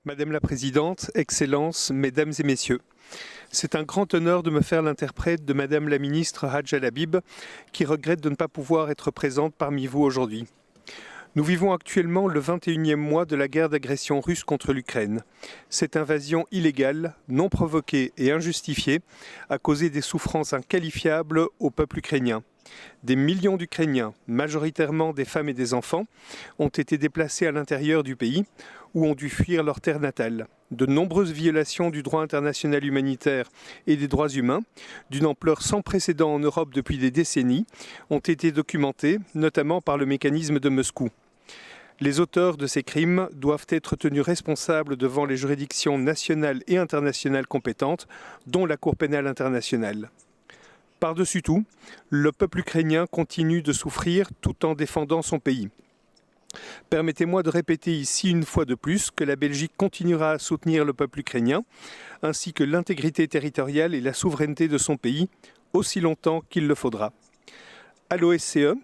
Madame la Présidente, Excellences, Mesdames et Messieurs, c'est un grand honneur de me faire l'interprète de Madame la Ministre Hadj El Habib, qui regrette de ne pas pouvoir être présente parmi vous aujourd'hui. Nous vivons actuellement le 21e mois de la guerre d'agression russe contre l'Ukraine. Cette invasion illégale, non provoquée et injustifiée a causé des souffrances inqualifiables au peuple ukrainien. Des millions d'Ukrainiens, majoritairement des femmes et des enfants, ont été déplacés à l'intérieur du pays ou ont dû fuir leur terre natale. De nombreuses violations du droit international humanitaire et des droits humains, d'une ampleur sans précédent en Europe depuis des décennies, ont été documentées, notamment par le mécanisme de Moscou. Les auteurs de ces crimes doivent être tenus responsables devant les juridictions nationales et internationales compétentes, dont la Cour pénale internationale. Par-dessus tout, le peuple ukrainien continue de souffrir tout en défendant son pays. Permettez-moi de répéter ici une fois de plus que la Belgique continuera à soutenir le peuple ukrainien, ainsi que l'intégrité territoriale et la souveraineté de son pays, aussi longtemps qu'il le faudra. À l'OSCE,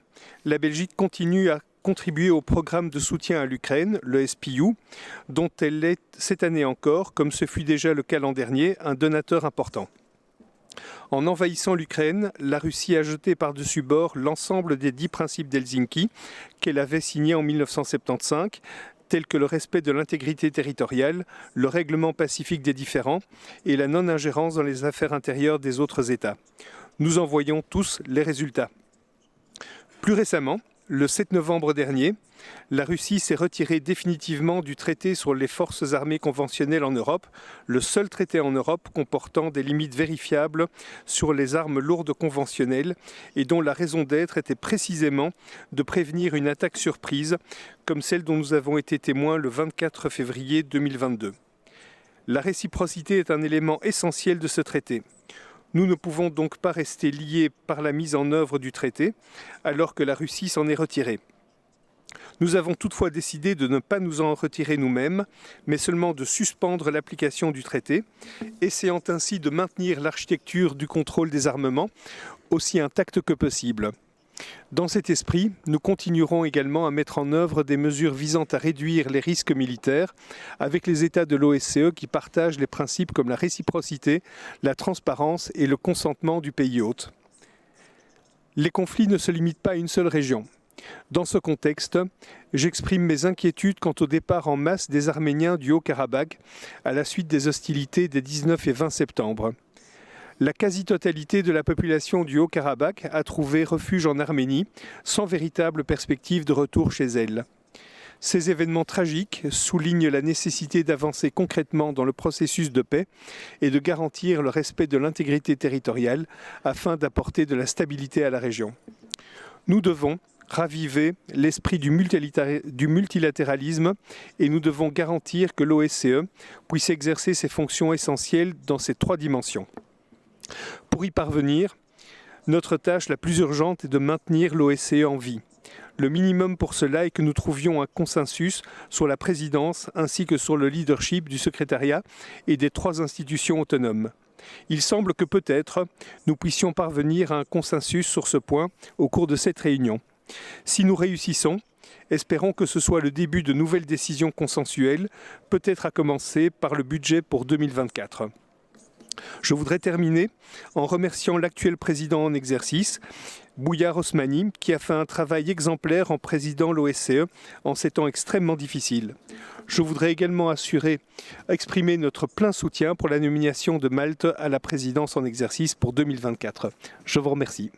la Belgique continue à contribuer au programme de soutien à l'Ukraine, le SPU, dont elle est cette année encore, comme ce fut déjà le cas l'an dernier, un donateur important. En envahissant l'Ukraine, la Russie a jeté par-dessus bord l'ensemble des 10 principes d'Helsinki qu'elle avait signés en 1975, tels que le respect de l'intégrité territoriale, le règlement pacifique des différends et la non-ingérence dans les affaires intérieures des autres États. Nous en voyons tous les résultats. Plus récemment, le 7 novembre dernier, la Russie s'est retirée définitivement du traité sur les forces armées conventionnelles en Europe, le seul traité en Europe comportant des limites vérifiables sur les armes lourdes conventionnelles et dont la raison d'être était précisément de prévenir une attaque surprise comme celle dont nous avons été témoins le 24 février 2022. La réciprocité est un élément essentiel de ce traité. Nous ne pouvons donc pas rester liés par la mise en œuvre du traité, alors que la Russie s'en est retirée. Nous avons toutefois décidé de ne pas nous en retirer nous-mêmes, mais seulement de suspendre l'application du traité, essayant ainsi de maintenir l'architecture du contrôle des armements aussi intacte que possible. Dans cet esprit, nous continuerons également à mettre en œuvre des mesures visant à réduire les risques militaires avec les États de l'OSCE qui partagent les principes comme la réciprocité, la transparence et le consentement du pays hôte. Les conflits ne se limitent pas à une seule région. Dans ce contexte, j'exprime mes inquiétudes quant au départ en masse des Arméniens du Haut-Karabakh à la suite des hostilités des 19 et 20 septembre. La quasi-totalité de la population du Haut-Karabakh a trouvé refuge en Arménie, sans véritable perspective de retour chez elle. Ces événements tragiques soulignent la nécessité d'avancer concrètement dans le processus de paix et de garantir le respect de l'intégrité territoriale afin d'apporter de la stabilité à la région. Nous devons raviver l'esprit du multilatéralisme et nous devons garantir que l'OSCE puisse exercer ses fonctions essentielles dans ces 3 dimensions. Pour y parvenir, notre tâche la plus urgente est de maintenir l'OSCE en vie. Le minimum pour cela est que nous trouvions un consensus sur la présidence ainsi que sur le leadership du secrétariat et des 3 institutions autonomes. Il semble que peut-être nous puissions parvenir à un consensus sur ce point au cours de cette réunion. Si nous réussissons, espérons que ce soit le début de nouvelles décisions consensuelles, peut-être à commencer par le budget pour 2024. Je voudrais terminer en remerciant l'actuel président en exercice, Bujar Osmani, qui a fait un travail exemplaire en présidant l'OSCE en ces temps extrêmement difficiles. Je voudrais également exprimer notre plein soutien pour la nomination de Malte à la présidence en exercice pour 2024. Je vous remercie.